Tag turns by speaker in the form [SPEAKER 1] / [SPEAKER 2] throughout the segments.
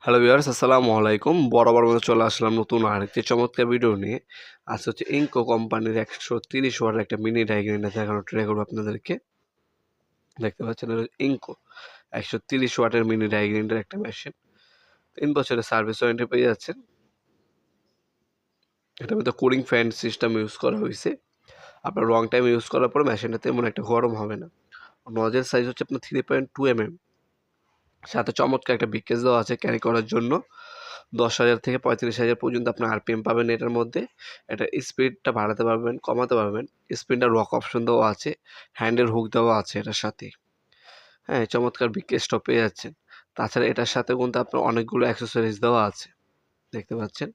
[SPEAKER 1] Hello viewers, আসসালামু আলাইকুম। বরাবর মতো চলে আসলাম নতুন আরেকটি চমৎকার ভিডিও নিয়ে। আজ হচ্ছে ইনকো কোম্পানির 130 ওয়াটের একটা মিনি ড্রাই গ্রাইন্ডার দেখানোর ট্রাই করবো আপনাদেরকে। দেখতে পাচ্ছেন এটা ইনকো 130 ওয়াটের মিনি ড্রাই গ্রাইন্ডার একটা মেশিন। 3 বছরের সার্ভিস ওয়ারেন্টি পেয়ে যাচ্ছেন। এটার মধ্যে কুলিং ফ্যান সিস্টেম ইউজ করা হয়েছে। আপনার লং টাইম ইউজ করার পর মেশিনটা তেমন একটা গরম হবে না। নজেল সাইজ হচ্ছে আপনার 3.2 mm। সাথে চমৎকার একটা বিকেজ দেওয়া আছে ক্যারি করার জন্য। 10,000 থেকে 35,000 পর্যন্ত আপনার আরপিএম পাবেন এটার মধ্যে। এটা স্পিডটা বাড়াতে পারবেন, কমাতে পারবেন। স্পিনটা লক অপশন দেওয়া আছে, হ্যান্ডেল হুক দেওয়া আছে এটার সাথেই। হ্যাঁ, চমৎকার বিকেজটাও পেয়ে যাচ্ছেন। তাছাড়া এটার সাথে কিন্তু আপনার অনেকগুলো অ্যাক্সেসরিজ দেওয়া আছে, দেখতে পাচ্ছেন।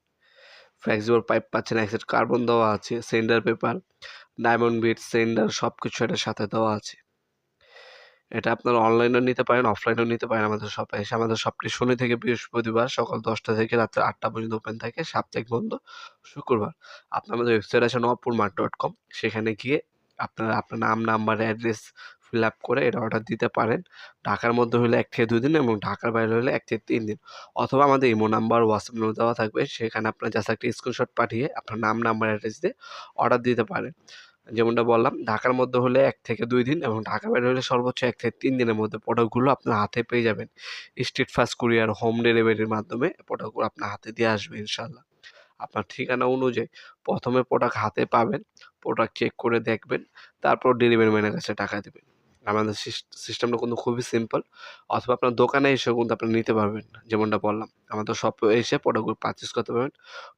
[SPEAKER 1] ফ্লেক্সিবল পাইপ পাচ্ছেন, এক সেট কার্বন দেওয়া আছে, sander paper, diamond bit, sander সবকিছু এটার সাথে দেওয়া আছে। এটা আপনারা অনলাইনেও নিতে পারেন, অফলাইনেও নিতে পারেন আমাদের শপে এসে। আমাদের শপটি শনি থেকে বৃহস্পতিবার সকাল 10টা থেকে রাত্রে 8টা পর্যন্ত ওপেন থাকে, সাপ্তাহিক বন্ধ শুক্রবার। আপনার আমাদের ওয়েবসাইট আছে nopurmart.com, সেখানে গিয়ে আপনারা আপনার নাম, নাম্বার, অ্যাড্রেস ফিল আপ করে এটা অর্ডার দিতে পারেন। ঢাকার মধ্যে হলে 1 থেকে 2 দিন এবং ঢাকার বাইরে হলে 1 থেকে 3 দিন। অথবা আমাদের ইমো নাম্বার, হোয়াটসঅ্যাপ নম্বর দেওয়া থাকবে, সেখানে আপনার জাস্ট একটা স্ক্রিনশট পাঠিয়ে আপনার নাম, নাম্বার, অ্যাড্রেস দিয়ে অর্ডার দিতে পারেন। যেমনটা বললাম, ঢাকার মধ্যে হলে 1 থেকে 2 দিন এবং ঢাকার বাইরে হলে সর্বোচ্চ 1 থেকে 3 দিনের মধ্যে প্রোডাক্টগুলো আপনার হাতে পেয়ে যাবেন। স্ট্রিট ফাস্ট কুরিয়ার, হোম ডেলিভারির মাধ্যমে প্রোডাক্টগুলো আপনার হাতে দিয়ে আসবে ইনশাআল্লাহ। আপনার ঠিকানা অনুযায়ী ১ম এ প্রোডাক্ট হাতে পাবেন, প্রোডাক্ট চেক করে দেখবেন, তারপর ডেলিভারি ম্যানের কাছে টাকা দিবেন। আমাদের সিস্টেমটা কিন্তু খুবই সিম্পল। অথবা আপনার দোকানে এসেও কিন্তু আপনি নিতে পারবেন। যেমনটা বললাম, আমাদের শপে এসে প্রোডাক্টগুলো পারচেজ করতে পারবেন।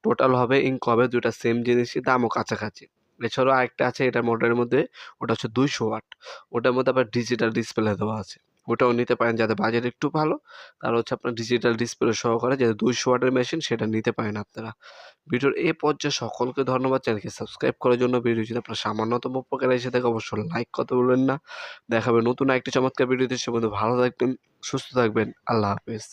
[SPEAKER 1] টোটাল হবে ইনকো হবে ২ টা সেম জিনিসই, দামও কাছাকাছি। এছাড়াও আরেকটা আছে এটার মডেলের মধ্যে, ওটা হচ্ছে ২০০ ওয়াট। ওটার মধ্যে আবার ডিজিটাল ডিসপ্লে দেওয়া আছে। ওটাও নিতে পারেন যাদের বাজেট একটু ভালো, তারা হচ্ছে আপনার ডিজিটাল ডিসপ্লে সহকারে যে ২০০ ওয়াটের মেশিন সেটা নিতে পারেন আপনারা। ভিডিওর এই পর্যায়ে সকলকে ধন্যবাদ। চ্যানেলকে সাবস্ক্রাইব করার জন্য। ভিডিও যদি আপনার সামান্যতম উপকারে এসে থাকে অবশ্যই লাইক করতে ভুলবেন না। দেখা হবে নতুন আরেকটি চমৎকার ভিডিওতে। সে পর্যন্ত ভালো থাকবেন, সুস্থ থাকবেন। আল্লাহ হাফেজ।